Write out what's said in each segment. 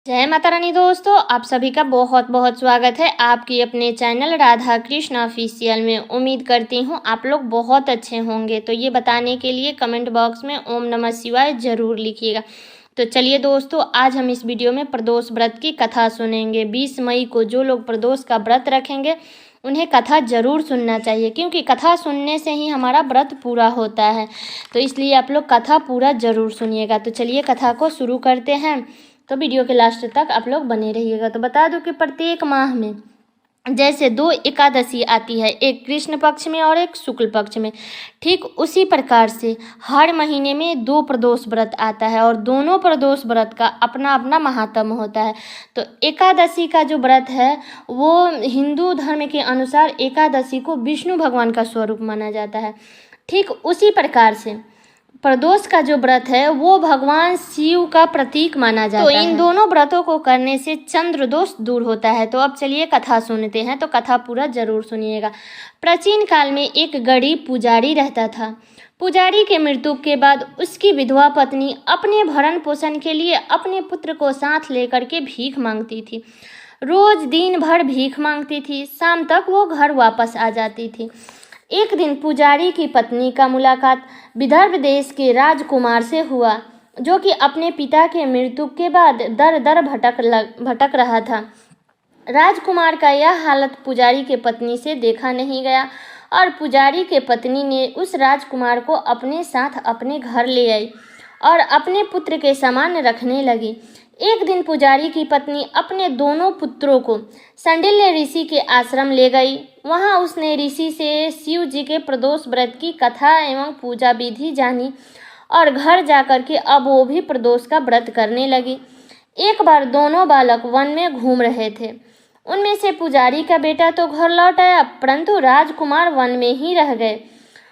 जय माता रानी दोस्तों, आप सभी का बहुत बहुत स्वागत है आपकी अपने चैनल राधा कृष्ण ऑफिशियल में। उम्मीद करती हूँ आप लोग बहुत अच्छे होंगे। तो ये बताने के लिए कमेंट बॉक्स में ओम नमः शिवाय ज़रूर लिखिएगा। तो चलिए दोस्तों, आज हम इस वीडियो में प्रदोष व्रत की कथा सुनेंगे। 20 मई को जो लोग प्रदोष का व्रत रखेंगे उन्हें कथा ज़रूर सुनना चाहिए, क्योंकि कथा सुनने से ही हमारा व्रत पूरा होता है। तो इसलिए आप लोग कथा पूरा ज़रूर सुनिएगा। तो चलिए कथा को शुरू करते हैं। तो वीडियो के लास्ट तक आप लोग बने रहिएगा। तो बता दूं कि प्रत्येक माह में जैसे 2 एकादशी आती है, एक कृष्ण पक्ष में और एक शुक्ल पक्ष में, ठीक उसी प्रकार से हर महीने में 2 प्रदोष व्रत आता है और दोनों प्रदोष व्रत का अपना अपना महात्म्य होता है। तो एकादशी का जो व्रत है वो हिंदू धर्म के अनुसार एकादशी को विष्णु भगवान का स्वरूप माना जाता है। ठीक उसी प्रकार से प्रदोष का जो व्रत है वो भगवान शिव का प्रतीक माना जाता है। तो इन दोनों व्रतों को करने से चंद्र दोष दूर होता है। तो अब चलिए कथा सुनते हैं। तो कथा पूरा जरूर सुनिएगा। प्राचीन काल में एक गरीब पुजारी रहता था। पुजारी के मृत्यु के बाद उसकी विधवा पत्नी अपने भरण पोषण के लिए अपने पुत्र को साथ लेकर के भीख मांगती थी। रोज दिन भर भीख मांगती थी, शाम तक वो घर वापस आ जाती थी। एक दिन पुजारी की पत्नी का मुलाकात विदर्भ देश के राजकुमार से हुआ, जो कि अपने पिता के मृत्यु के बाद दर दर भटक रहा था। राजकुमार का यह हालत पुजारी के पत्नी से देखा नहीं गया और पुजारी के पत्नी ने उस राजकुमार को अपने साथ अपने घर ले आई और अपने पुत्र के समान रखने लगी। एक दिन पुजारी की पत्नी अपने दोनों पुत्रों को सांडिल्य ऋषि के आश्रम ले गई। वहां उसने ऋषि से शिव जी के प्रदोष व्रत की कथा एवं पूजा विधि जानी और घर जाकर के अब वो भी प्रदोष का व्रत करने लगी। एक बार दोनों बालक वन में घूम रहे थे। उनमें से पुजारी का बेटा तो घर लौट आया, परंतु राजकुमार वन में ही रह गए।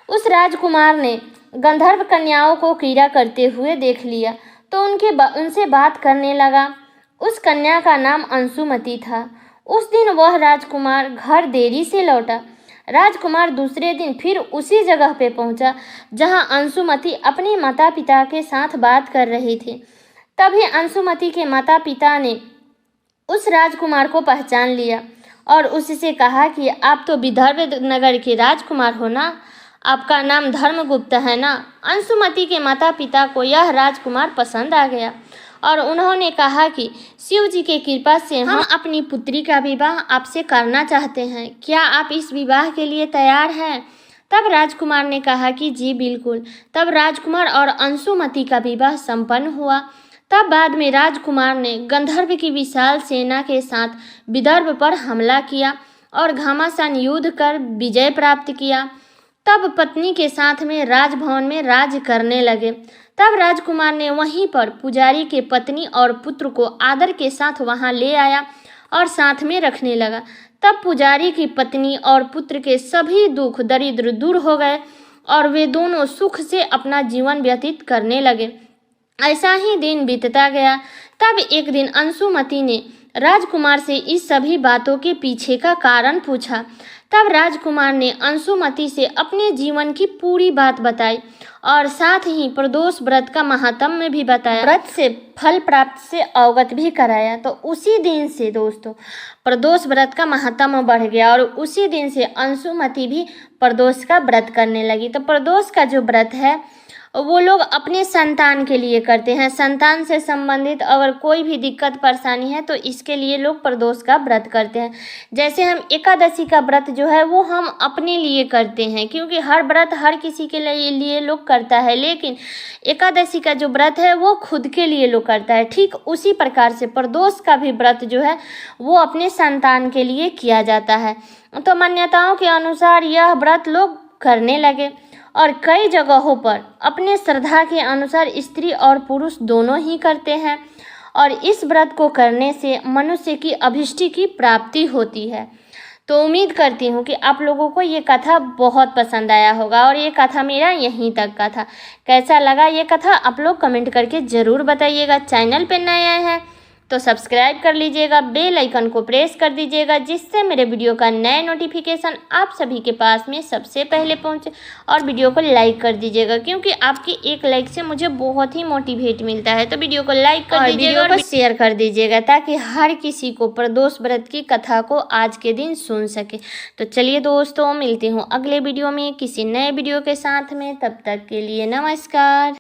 उस राजकुमार ने गंधर्व कन्याओं को क्रीड़ा करते हुए देख लिया तो उनसे बात करने लगा। उस कन्या का नाम अंशुमति था। उस दिन वह राजकुमार घर देरी से लौटा। राजकुमार दूसरे दिन फिर उसी जगह पे पहुंचा जहां अंशुमति अपने माता पिता के साथ बात कर रही थी। तभी अंशुमति के माता पिता ने उस राजकुमार को पहचान लिया और उससे कहा कि आप तो विदर्भ नगर के राजकुमार हो ना, आपका नाम धर्मगुप्त है ना। अंशुमति के माता पिता को यह राजकुमार पसंद आ गया और उन्होंने कहा कि शिव जी के कृपा से हम अपनी पुत्री का विवाह आपसे करना चाहते हैं, क्या आप इस विवाह के लिए तैयार हैं? तब राजकुमार ने कहा कि जी बिल्कुल। तब राजकुमार और अंशुमति का विवाह संपन्न हुआ। तब बाद में राजकुमार ने गंधर्व की विशाल सेना के साथ विदर्भ पर हमला किया और घमासान युद्ध कर विजय प्राप्त किया। तब पत्नी के साथ में राजभवन में राज करने लगे। तब राजकुमार ने वहीं पर पुजारी के पत्नी और पुत्र को आदर के साथ वहां ले आया और साथ में रखने लगा। तब पुजारी की पत्नी और पुत्र के सभी दुख दरिद्र दूर हो गए और वे दोनों सुख से अपना जीवन व्यतीत करने लगे। ऐसा ही दिन बीतता गया। तब एक दिन अंशुमति ने राजकुमार से इस सभी बातों के पीछे का कारण पूछा। तब राजकुमार ने अंशुमति से अपने जीवन की पूरी बात बताई और साथ ही प्रदोष व्रत का महात्म्य भी बताया, व्रत से फल प्राप्त से अवगत भी कराया। तो उसी दिन से दोस्तों प्रदोष व्रत का महात्म्य बढ़ गया और उसी दिन से अंशुमति भी प्रदोष का व्रत करने लगी। तो प्रदोष का जो व्रत है वो लोग अपने संतान के लिए करते हैं। संतान से संबंधित अगर कोई भी दिक्कत परेशानी है तो इसके लिए लोग प्रदोष का व्रत करते हैं। जैसे हम एकादशी का व्रत जो है वो हम अपने लिए करते हैं, क्योंकि हर व्रत हर किसी के लिए लोग करता है, लेकिन एकादशी का जो व्रत है वो खुद के लिए लोग करता है। ठीक उसी प्रकार से प्रदोष का भी व्रत जो है वो अपने संतान के लिए किया जाता है। तो मान्यताओं के अनुसार यह व्रत लोग करने लगे और कई जगहों पर अपने श्रद्धा के अनुसार स्त्री और पुरुष दोनों ही करते हैं और इस व्रत को करने से मनुष्य की अभिष्टि की प्राप्ति होती है। तो उम्मीद करती हूँ कि आप लोगों को ये कथा बहुत पसंद आया होगा और ये कथा मेरा यहीं तक का था। कैसा लगा ये कथा आप लोग कमेंट करके ज़रूर बताइएगा। चैनल पे नए आए हैं तो सब्सक्राइब कर लीजिएगा, बेल आइकन को प्रेस कर दीजिएगा, जिससे मेरे वीडियो का नए नोटिफिकेशन आप सभी के पास में सबसे पहले पहुंचे। और वीडियो को लाइक कर दीजिएगा, क्योंकि आपकी एक लाइक से मुझे बहुत ही मोटिवेट मिलता है। तो वीडियो को लाइक कर दीजिएगा और शेयर कर दीजिएगा, ताकि हर किसी को प्रदोष व्रत की कथा को आज के दिन सुन सके। तो चलिए दोस्तों, मिलती हूँ अगले वीडियो में किसी नए वीडियो के साथ में। तब तक के लिए नमस्कार।